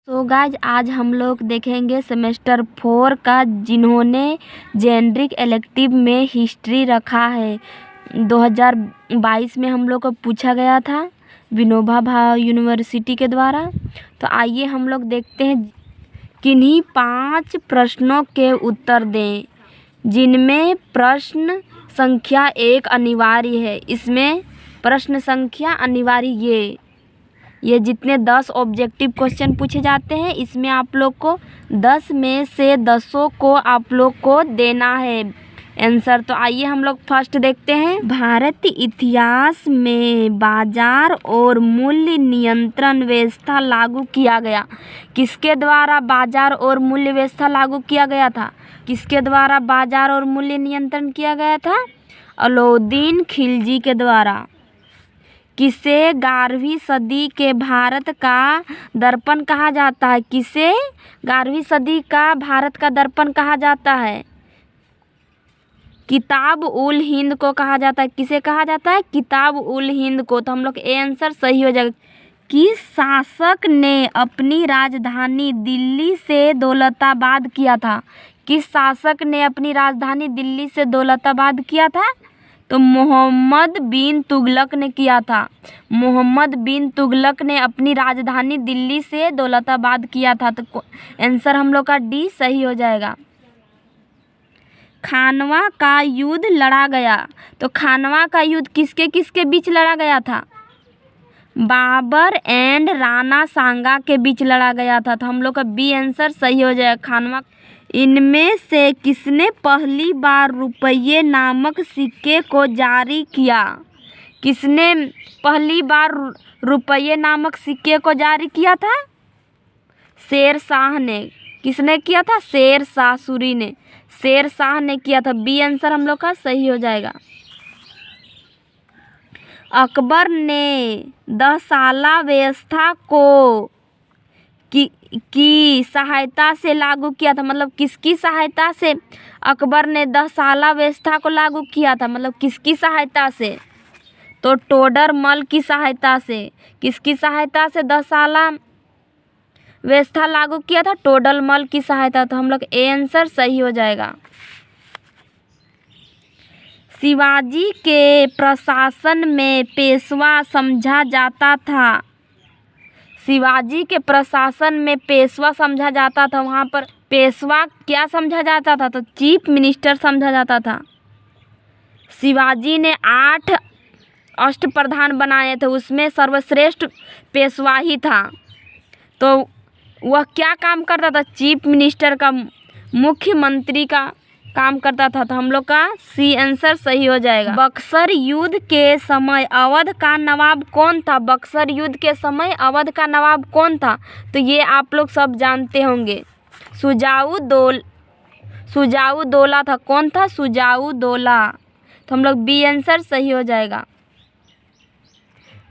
तो गाइज आज हम लोग देखेंगे सेमेस्टर 4 का जिन्होंने जेनरिक इलेक्टिव में हिस्ट्री रखा है। 2022 में हम लोग को पूछा गया था विनोबा भावे यूनिवर्सिटी के द्वारा। तो आइए हम लोग देखते हैं किन्हीं 5 प्रश्नों के उत्तर दें जिनमें प्रश्न संख्या 1 अनिवार्य है। इसमें प्रश्न संख्या अनिवार्य ये जितने 10 ऑब्जेक्टिव क्वेश्चन पूछे जाते हैं इसमें आप लोग को 10 में से 10 को आप लोग को देना है आंसर। तो आइए हम लोग फर्स्ट देखते हैं। भारतीय इतिहास में बाजार और मूल्य नियंत्रण व्यवस्था लागू किया गया। किसके द्वारा बाजार और मूल्य व्यवस्था लागू किया गया था? किसके द्वारा बाजार और मूल्य नियंत्रण किया गया था? अलाउद्दीन खिलजी के द्वारा। किसे 11वीं सदी के भारत का दर्पण कहा जाता है? किसे 11वीं सदी का भारत का दर्पण कहा जाता है? किताब उल हिंद को कहा जाता है। किसे कहा जाता है? किताब उल हिंद को। तो हम लोग ए आंसर सही हो जाएगा। किस शासक ने अपनी राजधानी दिल्ली से दौलताबाद किया था? किस शासक ने अपनी राजधानी दिल्ली से दौलताबाद किया था? तो मोहम्मद बिन तुगलक ने किया था। मोहम्मद बिन तुगलक ने अपनी राजधानी दिल्ली से दौलताबाद किया था। तो आंसर हम लोग का डी सही हो जाएगा। खानवा का युद्ध लड़ा गया। तो खानवा का युद्ध किसके किसके बीच लड़ा गया था? बाबर एंड राणा सांगा के बीच लड़ा गया था। तो हम लोग का बी आंसर सही हो जाएगा खानवा। इनमें से किसने पहली बार रुपये नामक सिक्के को जारी किया? किसने पहली बार रुपये नामक सिक्के को जारी किया था? शेर शाह ने। किसने किया था? शेर शाह सूरी ने। शेर शाह ने किया था। बी आंसर हम लोग का सही हो जाएगा। अकबर ने 10 साला व्यवस्था को की सहायता से लागू किया था। मतलब किसकी सहायता से अकबर ने 10 साला व्यवस्था को लागू किया था? मतलब किसकी सहायता से? तो टोडरमल की सहायता से। किसकी सहायता से 10 साला व्यवस्था लागू किया था? टोडरमल की सहायता। तो हम लोग ए आंसर सही हो जाएगा। शिवाजी के प्रशासन में पेशवा समझा जाता था। शिवाजी के प्रशासन में पेशवा समझा जाता था। वहाँ पर पेशवा क्या समझा जाता था? तो चीफ मिनिस्टर समझा जाता था। शिवाजी ने 8 अष्टप्रधान बनाए थे, उसमें सर्वश्रेष्ठ पेशवा ही था। तो वह क्या काम करता था? चीफ मिनिस्टर का, मुख्यमंत्री का काम करता था। तो हम लोग का सी आंसर सही हो जाएगा। बक्सर युद्ध के समय अवध का नवाब कौन था? बक्सर युद्ध के समय अवध का नवाब कौन था? तो ये आप लोग सब जानते होंगे। सुजाऊ दौला था। कौन था? सुजाऊ दौला। तो हम लोग बी आंसर सही हो जाएगा।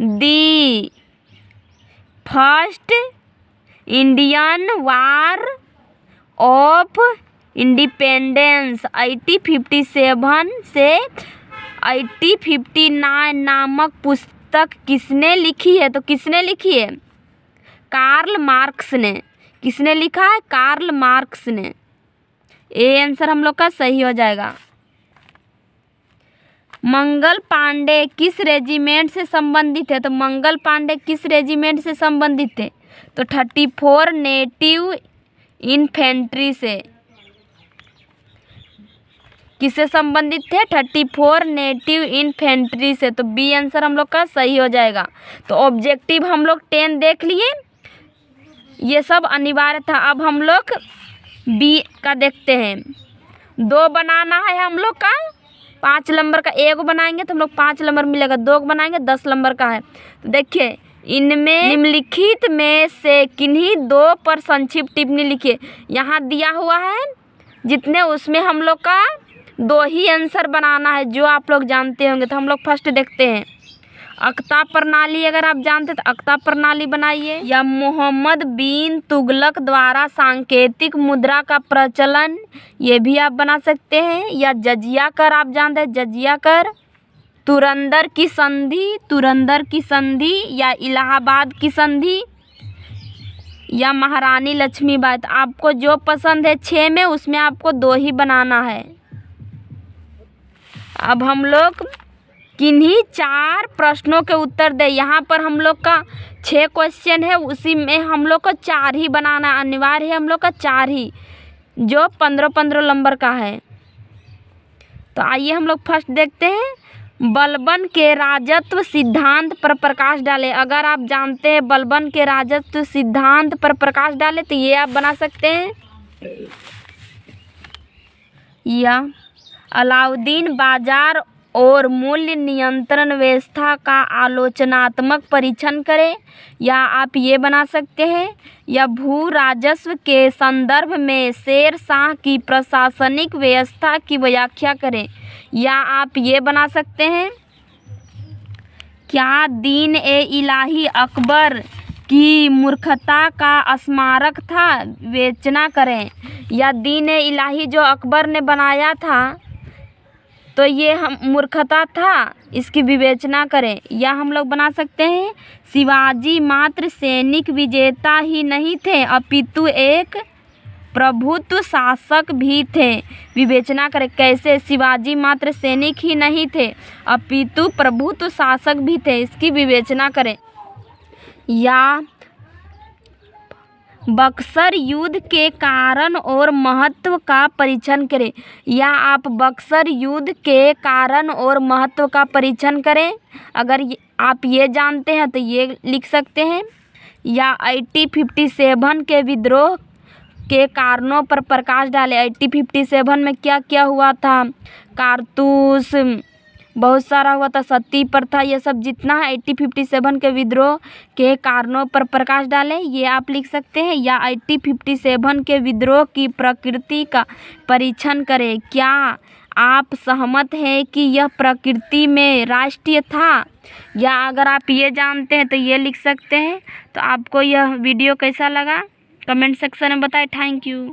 D first Indian war of independence 1857 से 1859 नामक पुस्तक किसने लिखी है? तो किसने लिखी है? कार्ल मार्क्स ने। किसने लिखा है? कार्ल मार्क्स ने। ए आंसर हम लोग का सही हो जाएगा। मंगल पांडे किस रेजिमेंट से संबंधित है? तो मंगल पांडे किस रेजिमेंट से संबंधित थे? तो 34 नेटिव इन्फेंट्री से। किससे संबंधित थे? 34 नेटिव इन्फेंट्री से। तो बी आंसर हम लोग का सही हो जाएगा। तो ऑब्जेक्टिव हम लोग 10 देख लिए, ये सब अनिवार्य था। अब हम लोग बी का देखते हैं। 2 बनाना है हम लोग का, 5 नंबर का। 1 बनाएंगे तो हम लोग 5 नंबर मिलेगा। 2 बनाएंगे 10 नंबर का है। तो देखिए इनमें निम्नलिखित में से किन्हीं 2 पर संक्षिप्त टिप्पणी लिखिए। यहाँ दिया हुआ है जितने, उसमें हम लोग का 2 ही आंसर बनाना है जो आप लोग जानते होंगे। तो हम लोग फर्स्ट देखते हैं। अक्ता प्रणाली अगर आप जानते तो अक्ता प्रणाली बनाइए। या मोहम्मद बिन तुगलक द्वारा सांकेतिक मुद्रा का प्रचलन, ये भी आप बना सकते हैं। या जजिया कर आप जानते हैं, जजिया कर। तुरंदर की संधि, तुरंदर की संधि या इलाहाबाद की संधि, या महारानी लक्ष्मीबाई। तो आपको जो पसंद है 6 में, उसमें आपको 2 ही बनाना है। अब हम लोग किन्हीं 4 प्रश्नों के उत्तर दे। यहाँ पर हम लोग का 6 क्वेश्चन है, उसी में हम लोग को 4 ही बनाना अनिवार्य है, हम लोग का 4 ही, जो 15-15 नंबर का है। तो आइए हम लोग फर्स्ट देखते हैं। बलबन के राजत्व सिद्धांत पर प्रकाश डाले। अगर आप जानते हैं बलबन के राजत्व सिद्धांत पर प्रकाश डाले तो ये आप बना सकते हैं। या अलाउद्दीन बाजार और मूल्य नियंत्रण व्यवस्था का आलोचनात्मक परीक्षण करें, या आप ये बना सकते हैं। या भू राजस्व के संदर्भ में शेर शाह की प्रशासनिक व्यवस्था की व्याख्या करें, या आप ये बना सकते हैं। क्या दीन ए इलाही अकबर की मूर्खता का स्मारक था, विवेचना करें। या दीन ए इलाही जो अकबर ने बनाया था तो ये हम मूर्खता था, इसकी विवेचना करें। या हम लोग बना सकते हैं शिवाजी मात्र सैनिक विजेता ही नहीं थे अपितु एक प्रभुत्व शासक भी थे, विवेचना करें। कैसे? शिवाजी मात्र सैनिक ही नहीं थे अपितु प्रभुत्व शासक भी थे, इसकी विवेचना करें। या बक्सर युद्ध के कारण और महत्व का परीक्षण करें, या आप बक्सर युद्ध के कारण और महत्व का परीक्षण करें। अगर आप ये जानते हैं तो ये लिख सकते हैं। या 1857 के विद्रोह के कारणों पर प्रकाश डालें। 1857 में क्या क्या हुआ था? कारतूस बहुत सारा हुआ था, सती प्रथा, ये सब जितना है 1857 के विद्रोह के कारणों पर प्रकाश डालें, ये आप लिख सकते हैं। या 1857 के विद्रोह की प्रकृति का परीक्षण करें। क्या आप सहमत हैं कि यह प्रकृति में राष्ट्रीय था? या अगर आप ये जानते हैं तो ये लिख सकते हैं। तो आपको यह वीडियो कैसा लगा कमेंट सेक्शन में बताएं। Thank you.